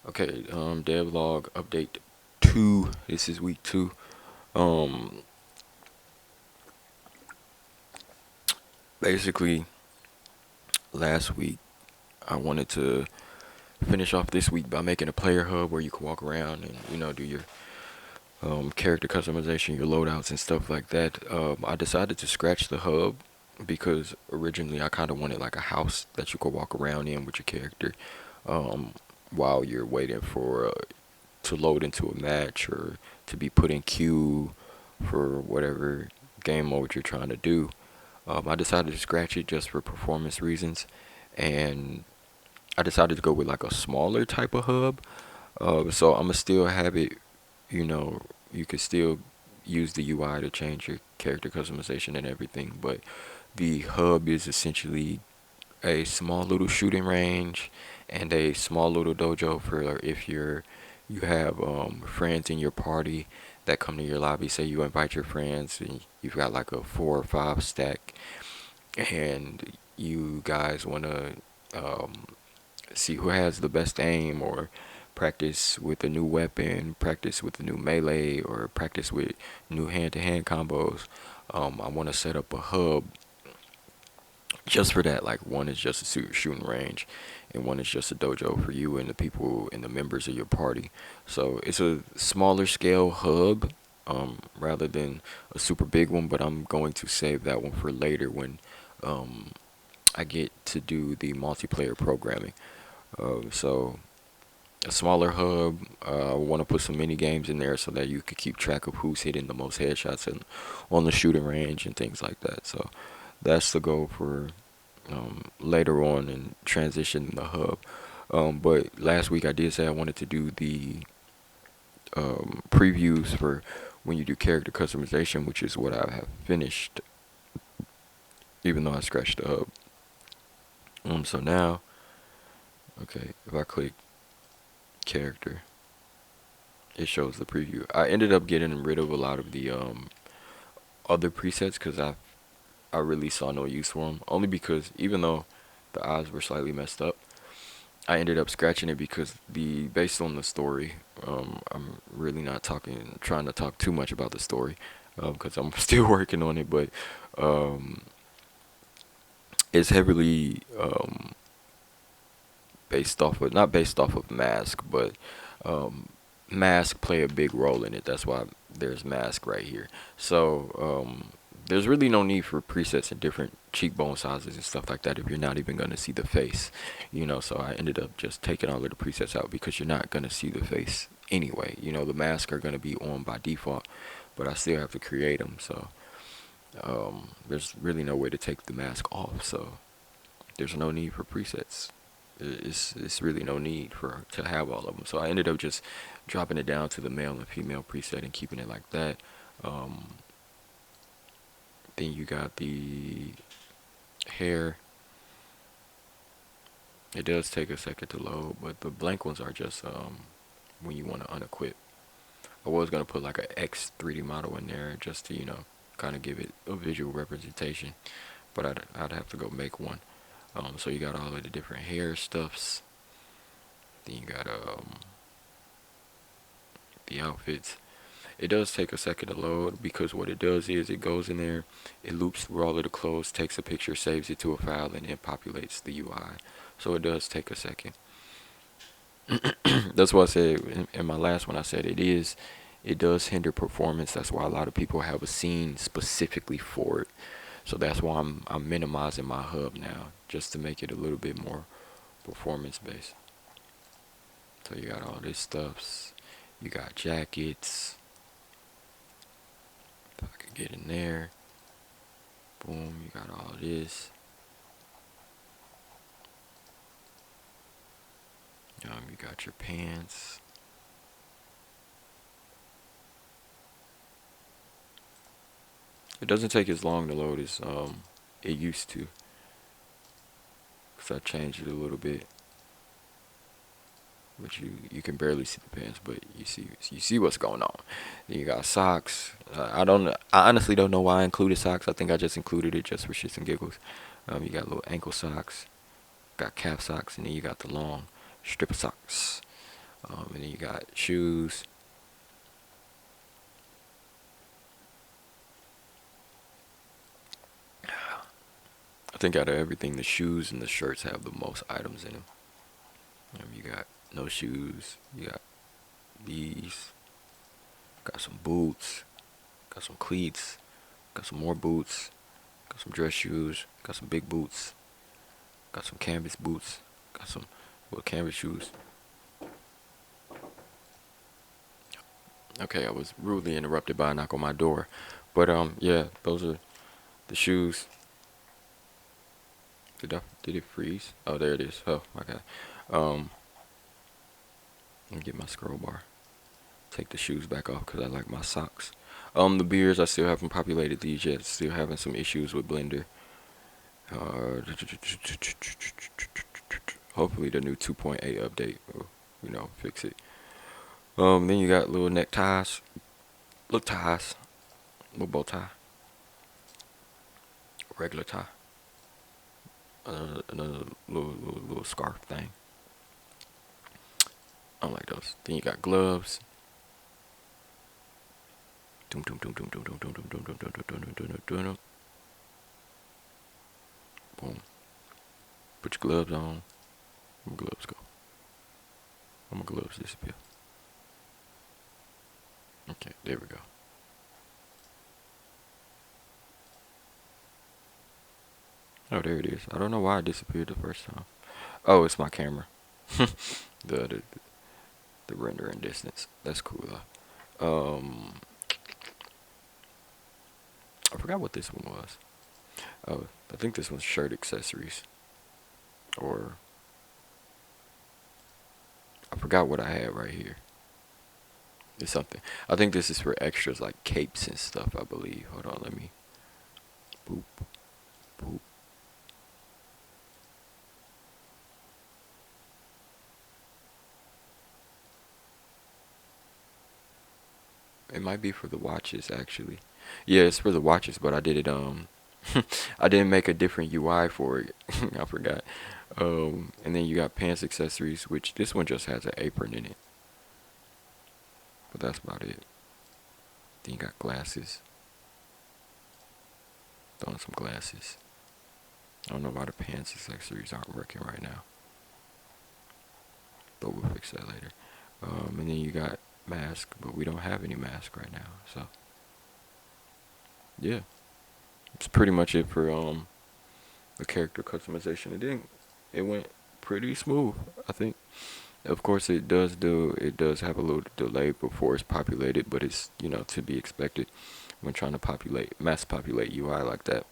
Okay, Devlog update 2. This is week 2. Um, Basically, last week I wanted to finish off this week by making a player hub where you can walk around and do your character customization, your loadouts and stuff like that. I decided to scratch the hub because originally I kind of wanted like a house that you could walk around in with your character um, while you're waiting for to load into a match or to be put in queue for whatever game mode you're trying to do. I decided to scratch it just for performance reasons, and I decided to go with like a smaller type of hub. So I'm gonna still have it. You know, you can still use the UI to change your character customization and everything, but the hub is essentially a small little shooting range and a small little dojo for if you have friends in your party that come to your lobby. Say you invite your friends and you've got like a 4 or 5 stack, and you guys want to see who has the best aim, or practice with a new weapon, practice with a new melee, or practice with new hand-to-hand combos. I want to set up a hub just for that. Like one is just a shooting range, and one is just a dojo for you and the people and the members of your party. So it's a smaller scale hub rather than a super big one, but I'm going to save that one for later when um, I get to do the multiplayer programming. So a smaller hub. I want to put some mini games in there so that you could keep track of who's hitting the most headshots on the shooting range and things like that. So that's the goal for later on and transition the hub. But last week I did say I wanted to do the previews for when you do character customization, which is what I have finished, even though I scratched the hub. So now, okay, if I click character, it shows the preview. I ended up getting rid of a lot of the other presets because I really saw no use for them. Only because even though the eyes were slightly messed up, I ended up scratching it because the based on the story, I'm really not trying to talk too much about the story, because I'm still working on it. But um, it's heavily based off of not based off of Mask, but um, Mask play a big role in it. That's why there's Mask right here. So there's really no need for presets and different cheekbone sizes and stuff like that if you're not even gonna see the face, So I ended up just taking all of the presets out because you're not gonna see the face anyway. The masks are gonna be on by default, but I still have to create them. So there's really no way to take the mask off. So there's no need for presets. It's really no need for to have all of them. So I ended up just dropping it down to the male and female preset and keeping it like that. Um, then you got the hair. It does take a second to load, but the blank ones are just when you want to unequip. I was gonna put like a X 3D model in there just to kind of give it a visual representation, but I'd have to go make one. So you got all of the different hair stuffs. Then you got the outfits. It does take a second to load because what it does is it goes in there, it loops through all of the clothes, takes a picture, saves it to a file, and then populates the UI. So it does take a second. That's why I said in my last one, I said it does hinder performance. That's why a lot of people have a scene specifically for it. So that's why I'm minimizing my hub now, just to make it a little bit more performance based. So you got all this stuffs. You got jackets. If I could get in there. Boom, you got all this. You got your pants. It doesn't take as long to load as it used to, because I changed it a little bit. But you can barely see the pants, but you see what's going on. Then you got socks. I honestly don't know why I included socks. I think I just included it just for shits and giggles. You got little ankle socks, got calf socks, and then you got the long strip of socks. And then you got shoes. I think out of everything, the shoes and the shirts have the most items in them. You got no shoes. You got these. Got some boots. Got some cleats. Got some more boots. Got some dress shoes. Got some big boots. Got some canvas boots. Got some little canvas shoes. Okay, I was rudely interrupted by a knock on my door. But yeah, those are the shoes. Did it freeze? Oh, there it is. Oh my god. Um, let me get my scroll bar. Take the shoes back off because I like my socks. The beers, I still haven't populated these yet. Still having some issues with Blender. Hopefully the new 2.8 update will, fix it. Then you got little neckties, little ties, little bow tie, regular tie, another little scarf thing. I don't like those. Then you got gloves. Boom. Put your gloves on. Where my gloves go? Where my gloves disappear? Okay, there we go. Oh, there it is. I don't know why it disappeared the first time. Oh, it's my camera. the, the rendering distance. That's cool though. I forgot what this one was. Oh, I think this one's shirt accessories. Or I forgot what I had right here. It's something. I think this is for extras like capes and stuff, I believe. Hold on, let me boop boop. It might be for the watches actually. Yeah, it's for the watches, but I did it I didn't make a different UI for it. I forgot. And then you got pants accessories, which this one just has an apron in it. But that's about it. Then you got glasses. Throwing some glasses. I don't know why the pants accessories aren't working right now. But we'll fix that later. And then you got mask, but we don't have any mask right now. So yeah, it's pretty much it for the character customization. It went pretty smooth, I think. Of course, it does have a little delay before it's populated, but it's to be expected when trying to mass populate UI like that.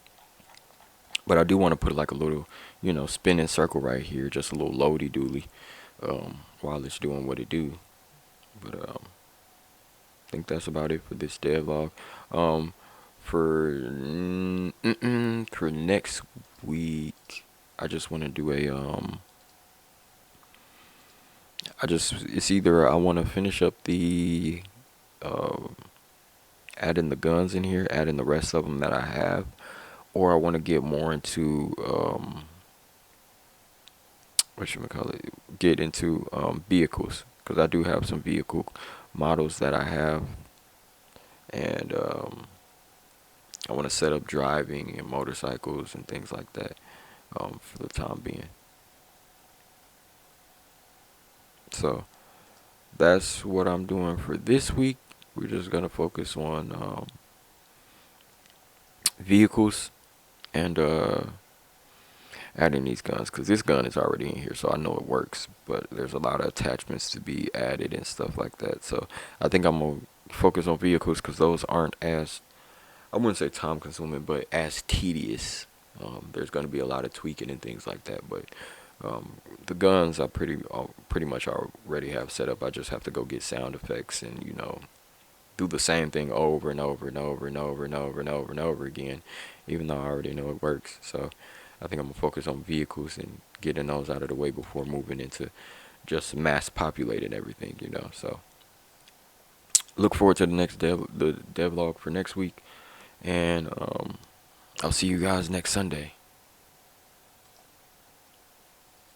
But I do want to put like a little spinning circle right here, just a little loady dooly, while it's doing what it do. But I think that's about it for this devlog. For next week, I just want to do it's either I want to finish up the adding the guns in here, adding the rest of them that I have, or I want to get more into what should we call it? Get into vehicles, because I do have some vehicle models that I have, and I want to set up driving and motorcycles and things like that for the time being. So that's what I'm doing for this week. We're just gonna focus on vehicles and adding these guns, because this gun is already in here, so I know it works, but there's a lot of attachments to be added and stuff like that. So I think I'm gonna focus on vehicles because those aren't as, I wouldn't say time consuming, but as tedious. There's going to be a lot of tweaking and things like that, but the guns I pretty much already have set up. I just have to go get sound effects and do the same thing over and over and over and over and over and over and over again, even though I already know it works. So I think I'm gonna focus on vehicles and getting those out of the way before moving into just mass populating everything. So look forward to the devlog for next week, and I'll see you guys next Sunday.